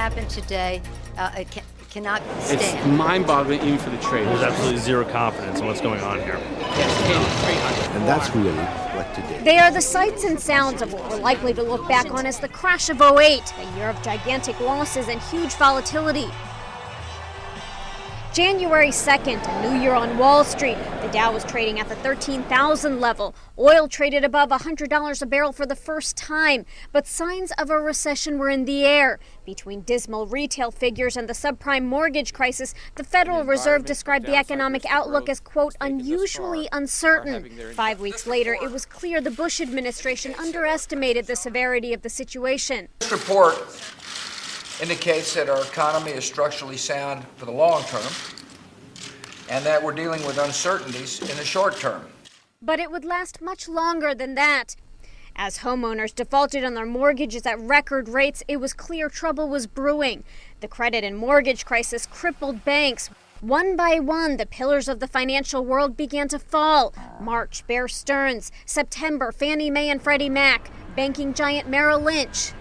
happened today cannot stand. It's mind-boggling even for the traders. There's absolutely zero confidence in what's going on here. And that's really what today. They are the sights and sounds of what we're likely to look back on as the crash of '08, a year of gigantic losses and huge volatility. January 2nd, a new year on Wall Street. The Dow was trading at the 13,000 level. Oil traded above $100 a barrel for the first time. But signs of a recession were in the air. Between dismal retail figures and the subprime mortgage crisis, the Federal Reserve described the economic outlook as, quote, unusually uncertain. 5 weeks later, it was clear the Bush administration underestimated the severity of the situation. This report indicates that our economy is structurally sound for the long term and that we're dealing with uncertainties in the short term. But it would last much longer than that. As homeowners defaulted on their mortgages at record rates, it was clear trouble was brewing. The credit and mortgage crisis crippled banks. One by one, the pillars of the financial world began to fall. March, Bear Stearns. September, Fannie Mae and Freddie Mac. Banking giant Merrill Lynch.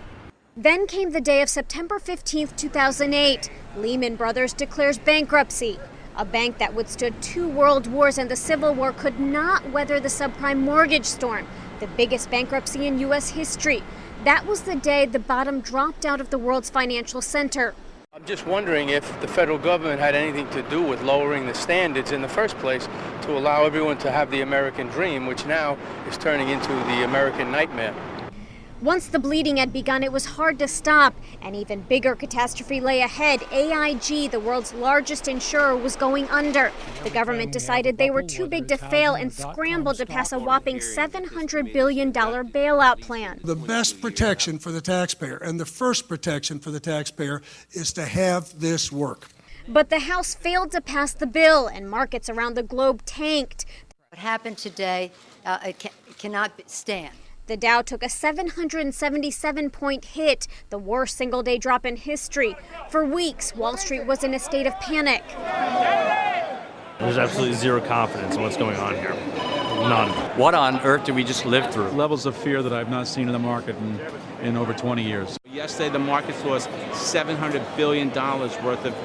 Then came the day of September 15, 2008. Lehman Brothers declares bankruptcy. A bank that withstood 2 world wars and the Civil War could not weather the subprime mortgage storm, the biggest bankruptcy in U.S. history. That was the day the bottom dropped out of the world's financial center. I'm just wondering if the federal government had anything to do with lowering the standards in the first place to allow everyone to have the American dream, which now is turning into the American nightmare. Once the bleeding had begun, it was hard to stop. An even bigger catastrophe lay ahead. AIG, the world's largest insurer, was going under. The government decided they were too big to fail and scrambled to pass a whopping $700 billion bailout plan. The best protection for the taxpayer and the first protection for the taxpayer is to have this work. But the House failed to pass the bill and markets around the globe tanked. What happened today cannot stand. The Dow took a 777-point hit, the worst single-day drop in history. For weeks, Wall Street was in a state of panic. There's absolutely zero confidence in what's going on here. None. What on earth did we just live through? Levels of fear that I've not seen in the market in over 20 years. Yesterday, the markets lost $700 billion worth of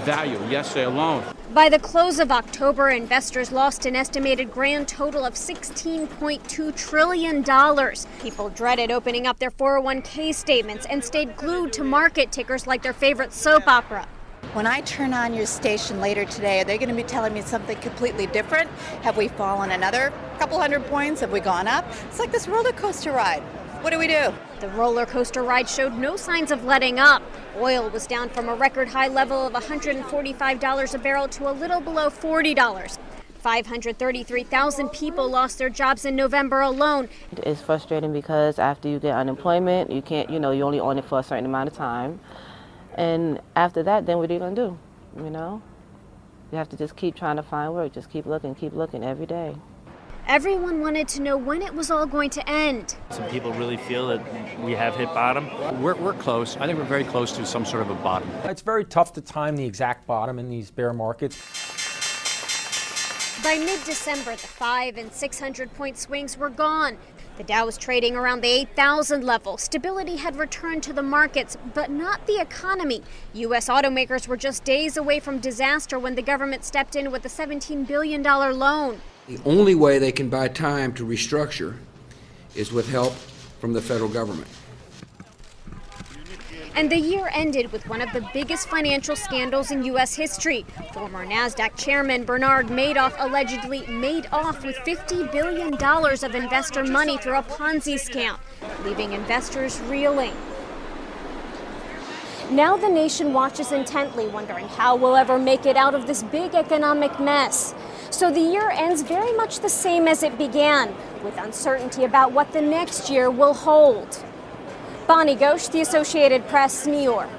value yesterday alone. By the close of October, investors lost an estimated grand total of $16.2 trillion. People dreaded opening up their 401k statements and stayed glued to market tickers like their favorite soap opera. When I turn on your station later today, are they going to be telling me something completely different? Have we fallen another couple hundred points? Have we gone up? It's like this roller coaster ride. What do we do? The roller coaster ride showed no signs of letting up. Oil was down from a record high level of $145 a barrel to a little below $40. 533,000 people lost their jobs in November alone. It's frustrating because after you get unemployment, you can't, you're only on it for a certain amount of time. And after that, then what are you going to do? You have to just keep trying to find work, just keep looking every day. Everyone wanted to know when it was all going to end. Some people really feel that we have hit bottom. We're close. I think we're very close to some sort of a bottom. It's very tough to time the exact bottom in these bear markets. By mid-December, the 500 and 600-point swings were gone. The Dow was trading around the 8,000 level. Stability had returned to the markets, but not the economy. U.S. automakers were just days away from disaster when the government stepped in with a $17 billion loan. The only way they can buy time to restructure is with help from the federal government. And the year ended with one of the biggest financial scandals in U.S. history. Former NASDAQ chairman Bernard Madoff allegedly made off with $50 billion of investor money through a Ponzi scam, leaving investors reeling. Now the nation watches intently, wondering how we'll ever make it out of this big economic mess. So the year ends very much the same as it began, with uncertainty about what the next year will hold. Bonnie Ghosh, The Associated Press, New York.